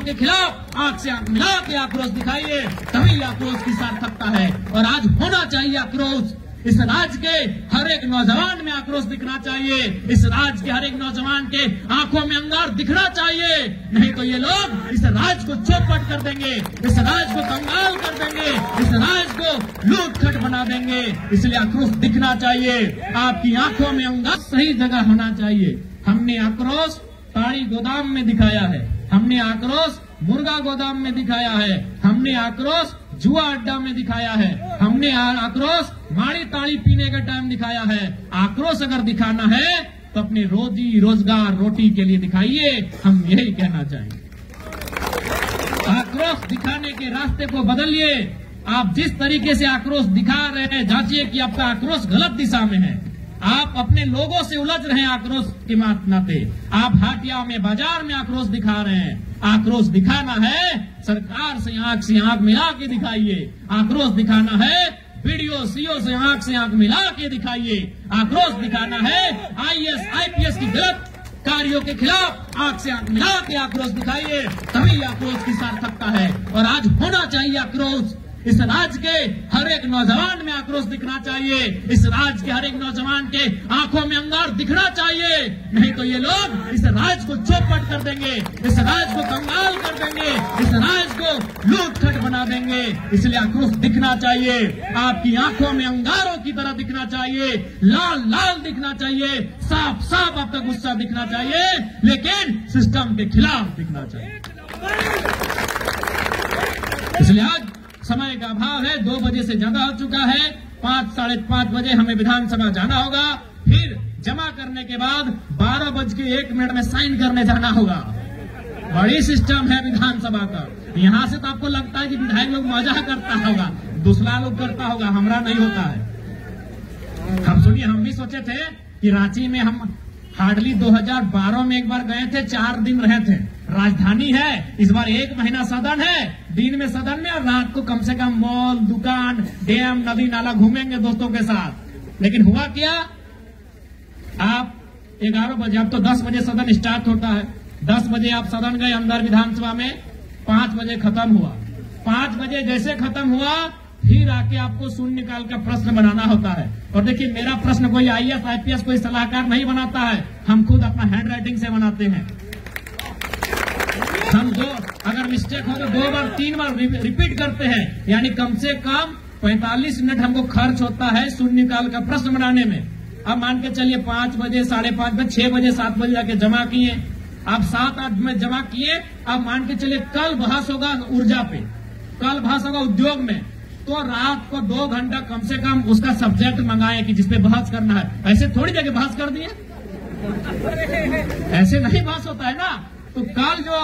के खिलाफ आंख से आंख मिला के आक्रोश दिखाइए, तभी आक्रोश की सार्थकता है। और आज होना चाहिए आक्रोश। इस राज्य के हर एक नौजवान में आक्रोश दिखना चाहिए। इस राज्य के हर एक नौजवान के आंखों में अंगार दिखना चाहिए। नहीं तो ये लोग इस राज्य को चौपट कर देंगे, इस राज्य को कंगाल कर देंगे, इस राज्य को लूट खट बना देंगे। इसलिए आक्रोश दिखना चाहिए। आपकी आंखों में अंगार सही जगह होना चाहिए। हमने आक्रोश ताड़ी गोदाम में दिखाया है, हमने आक्रोश मुर्गा गोदाम में दिखाया है, हमने आक्रोश जुआ अड्डा में दिखाया है, हमने आक्रोश माड़ी ताड़ी पीने का टाइम दिखाया है। आक्रोश अगर दिखाना है तो अपने रोजी रोजगार रोटी के लिए दिखाइए। हम यही कहना चाहेंगे। आक्रोश दिखाने के रास्ते को बदलिए। आप जिस तरीके से आक्रोश दिखा रहे हैं, जांचिए कि आपका आक्रोश गलत दिशा में है। आप अपने लोगों से उलझ रहे हैं आक्रोश के नाते। आप हाटिया में बाजार में आक्रोश दिखा रहे हैं। आक्रोश दिखाना है सरकार से आंख मिला के दिखाइए। आक्रोश दिखाना है वीडियो सीओ से आंख मिला के दिखाइए। आक्रोश दिखाना है आईएएस आईपीएस की गलत कार्यों के खिलाफ आंख से आंख मिला के आक्रोश दिखाइए, तभी आक्रोश की सार्थकता है। और आज होना चाहिए आक्रोश। इस राज्य के हर एक नौजवान में आक्रोश दिखना चाहिए। इस राज्य के हर एक नौजवान के आंखों में अंगार दिखना चाहिए। नहीं तो ये लोग इस राज्य को चौपट कर देंगे, इस राज्य को कंगाल कर देंगे, इस राज्य को लूट खट बना देंगे। इसलिए आक्रोश दिखना चाहिए। आपकी आंखों में अंगारों की तरह दिखना चाहिए, लाल लाल दिखना चाहिए, साफ साफ आपका गुस्सा दिखना चाहिए, लेकिन सिस्टम के खिलाफ दिखना चाहिए। इसलिए आज समय का अभाव है, 2 बजे से ज्यादा हो चुका है। 5 साढ़े 5 बजे हमें विधानसभा जाना होगा। फिर जमा करने के बाद 12:01 में साइन करने जाना होगा। बड़ी सिस्टम है विधानसभा का। यहाँ से तो आपको लगता है कि विधायक लोग मजाक करता होगा, दूसरा लोग करता होगा, हमारा नहीं होता है। हम सुनिए, हम भी सोचे थे कि रांची में हम हार्डली 2012 में एक बार गए थे, 4 दिन रहे थे। राजधानी है, इस बार 1 महीना सदन है, दिन में सदन में और रात को कम से कम मॉल, दुकान, डैम, नदी नाला घूमेंगे दोस्तों के साथ। लेकिन हुआ क्या, आप 11 बजे, अब तो 10 बजे सदन स्टार्ट होता है, 10 बजे आप सदन गए अंदर विधानसभा में, 5 बजे खत्म हुआ। 5 बजे जैसे खत्म हुआ, फिर आके आपको शून्यकाल का प्रश्न बनाना होता है। और देखिए, मेरा प्रश्न कोई आईएएस आईपीएस कोई सलाहकार नहीं बनाता है, हम खुद अपना हैंड राइटिंग से बनाते हैं। हम अगर मिस्टेक हो तो 2 बार 3 बार रिपीट करते हैं, यानी कम से कम 45 मिनट हमको खर्च होता है शून्यकाल का प्रश्न बनाने में। अब मान के चलिए 5 बजे, 5:30 बजे, 6 बजे, 7 बजे जाके जमा किए, अब 7-8 में जमा किए। अब मान के चलिए कल बहस होगा ऊर्जा पे, कल बहस होगा उद्योग में, तो रात को 2 घंटा कम से कम उसका सब्जेक्ट मंगाए कि जिसपे बहस करना है। ऐसे थोड़ी जगह बहस कर दिए, ऐसे नहीं बहस होता है ना। तो कल जो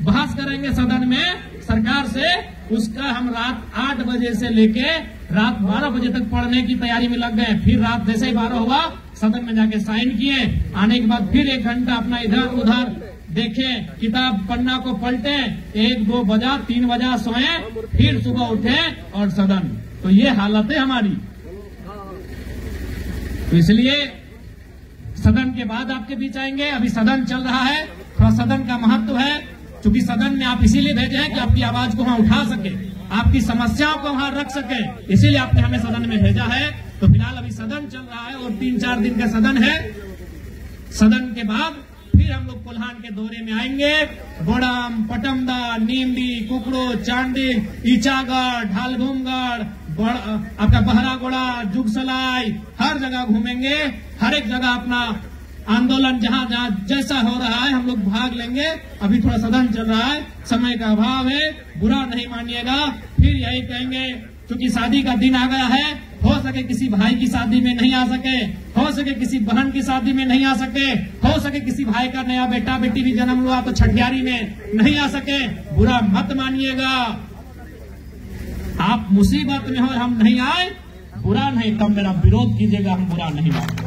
बहस करेंगे सदन में सरकार से, उसका हम रात 8 बजे से लेके रात 12 बजे तक पढ़ने की तैयारी में लग गए। फिर रात जैसे ही 12 हुआ, सदन में जाके साइन किए। आने के बाद फिर 1 घंटा अपना इधर उधर देखे, किताब पन्ना को पलटे, 1-2 बजा, 3 बजा सोए, फिर सुबह उठे और सदन। तो ये हालत है हमारी। तो इसलिए सदन के बाद आपके बीच आएंगे। अभी सदन चल रहा है, थोड़ा सदन का महत्व है, क्योंकि सदन में आप इसीलिए भेजे हैं कि आपकी आवाज को वहां उठा सके, आपकी समस्याओं को वहां रख सके, इसीलिए आपने हमें सदन में भेजा है। तो फिलहाल अभी सदन चल रहा है और 3-4 दिन का सदन है। सदन के बाद फिर हम लोग कोल्हान के दौरे में आएंगे। गोड़म, पटमदा, नीमडी, कुकड़ो, चांदी, ईचागढ़, ढालभूमगढ़, आपका बहरागोड़ा, जुगसलाई, हर जगह घूमेंगे। हर एक जगह अपना आंदोलन जहां जहां जैसा हो रहा है हम लोग भाग लेंगे। अभी थोड़ा सदन चल रहा है, समय का अभाव है, बुरा नहीं मानिएगा। फिर यही कहेंगे, क्योंकि शादी का दिन आ गया है, हो सके किसी भाई की शादी में नहीं आ सके, हो सके किसी बहन की शादी में नहीं आ सके, हो सके किसी भाई का नया बेटा बेटी भी जन्म हुआ तो छठियारी में नहीं आ सके, बुरा मत मानिएगा। आप मुसीबत में हो, हम नहीं आए, बुरा नहीं, तब मेरा विरोध कीजिएगा, हम बुरा नहीं मानेंगे।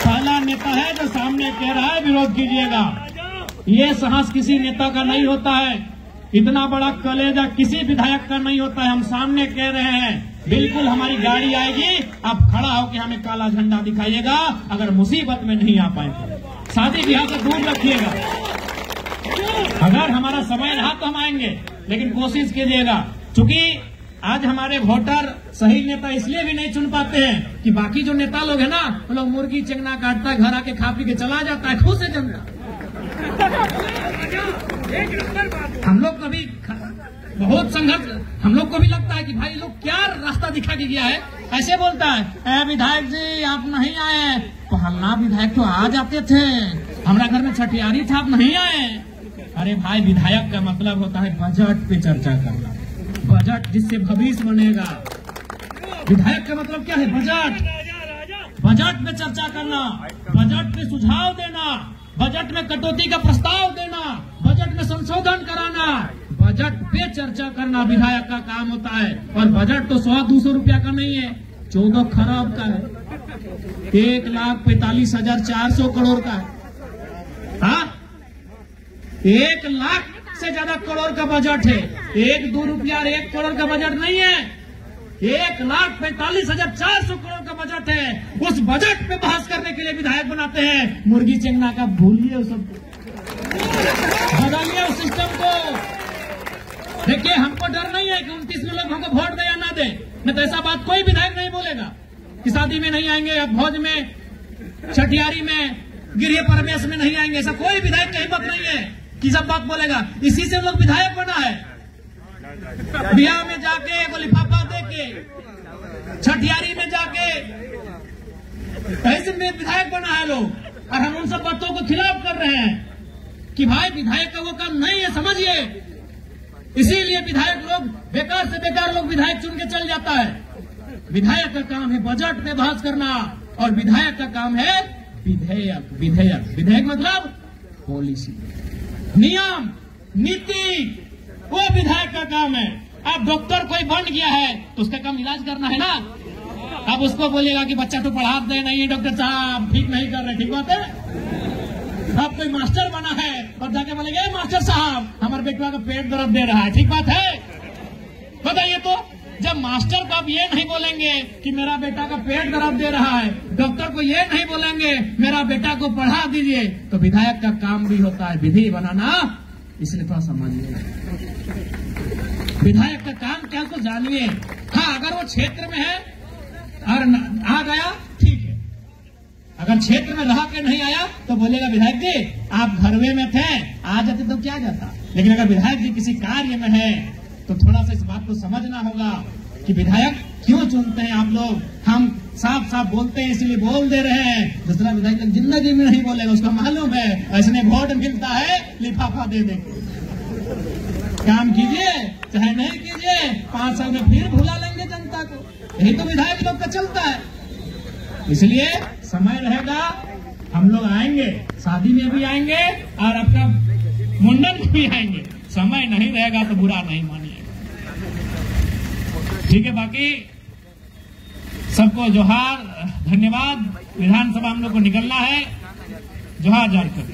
पहला नेता है जो सामने कह रहा है विरोध कीजिएगा, ये साहस किसी नेता का नहीं होता है, इतना बड़ा कलेजा किसी विधायक का नहीं होता है। हम सामने कह रहे हैं, बिल्कुल हमारी गाड़ी आएगी, आप खड़ा होकर हमें काला झंडा दिखाइएगा। अगर मुसीबत में नहीं आ पाए, शादी ब्याह से दूर रखिएगा। अगर हमारा समय रहा तो हम आएंगे, लेकिन कोशिश कीजिएगा। चूंकि आज हमारे वोटर सही नेता इसलिए भी नहीं चुन पाते हैं कि बाकी जो नेता लोग हैं ना, वो लोग मुर्गी चिंगना काटता है, घर आके खा पी के चला जाता है, खुश है जनता। हम लोग कभी बहुत संघर्ष, हम लोग को भी लगता है कि भाई लोग क्या रास्ता दिखा के गया है। ऐसे बोलता है, विधायक जी आप नहीं आए, पहला विधायक तो आ जाते थे, हमारा घर में छठियारी था, आप नहीं आए। अरे भाई, विधायक का मतलब होता है बजट पे चर्चा करना, बजट जिससे भविष्य बनेगा। विधायक का मतलब क्या है? बजट पे चर्चा करना, बजट पे सुझाव देना, बजट में कटौती का प्रस्ताव देना, बजट में संशोधन कराना, बजट पे चर्चा करना विधायक का काम होता है। और बजट तो 100-200 रुपया का नहीं है, 14 खरब का है, 1,45,400 करोड़ का है। हाँ, 1 लाख से ज्यादा करोड़ का बजट है। 1-2 रुपया 1 करोड़ का बजट नहीं है, 1,45,400 करोड़ का बजट है। उस बजट पे बहस करने के लिए विधायक बनाते हैं। मुर्गी चेंगना का भूलिए, उस बदलिए उस सिस्टम को। देखिए, हमको डर नहीं है कि 29 में लोग हमको वोट दे या ना दे, नहीं तो ऐसा बात कोई विधायक नहीं बोलेगा कि शादी में नहीं आएंगे, भोज में, छठियारी में, गृह प्रवेश में नहीं आएंगे। ऐसा कोई विधायक की हिम्मत नहीं है कि सब बात बोलेगा। इसी से लोग विधायक बना है। बिहार में जाके एगो लिफाफा दे के, छठियारी में जाके, ऐसे में विधायक बना है लोग। और हम उन सब बातों को खिलाफ कर रहे हैं कि भाई विधायक का वो काम नहीं है, समझिए। इसीलिए विधायक लोग बेकार से बेकार लोग विधायक चुन के चल जाता है। विधायक का काम है बजट में बहस करना, और विधायक का काम है विधेयक। विधेयक मतलब पॉलिसी, नियम, नीति, वो विधायक का काम है। अब डॉक्टर कोई बन गया है तो उसका काम इलाज करना है ना। अब उसको बोलेगा कि बच्चा तो पढ़ा दे, नहीं डॉक्टर साहब ठीक नहीं कर रहे, ठीक बात है। अब कोई मास्टर बना है और जाके बोलेंगे मास्टर साहब हमारे बेटवा का पेट दर्द दे रहा है, ठीक बात है। बताइए तो, जब मास्टर को आप ये नहीं बोलेंगे कि मेरा बेटा का पेट दर्द दे रहा है, डॉक्टर को ये नहीं बोलेंगे मेरा बेटा को पढ़ा दीजिए, तो विधायक का काम भी होता है विधि बनाना। इसलिए थोड़ा समझिए विधायक का काम क्या, उसको जानिए। हाँ, अगर वो क्षेत्र में है और आ गया ठीक है, अगर क्षेत्र में रह के नहीं आया तो बोलेगा विधायक जी आप घरवे में थे, आ जाते तो क्या जाता। लेकिन अगर विधायक जी किसी कार्य में है तो थोड़ा सा इस बात को समझना होगा कि विधायक क्यों चुनते हैं आप लोग। हम साफ साफ बोलते हैं इसलिए बोल दे रहे हैं, दूसरा विधायक जिंदगी में नहीं बोलेगा, उसका मालूम है ऐसने वोट मिलता है लिफाफा दे दे। काम कीजिए चाहे नहीं कीजिए, 5 साल में फिर भुला लेंगे जनता को। यही तो विधायक लोग का चलता है। इसलिए समय रहेगा, हम लोग आएंगे, शादी में भी आएंगे और आपका मुंडन में भी आएंगे। समय नहीं रहेगा तो बुरा नहीं मानिएगा, ठीक है। बाकी सबको जोहार, धन्यवाद। विधानसभा हम लोग को निकलना है, जोहार झारखंड।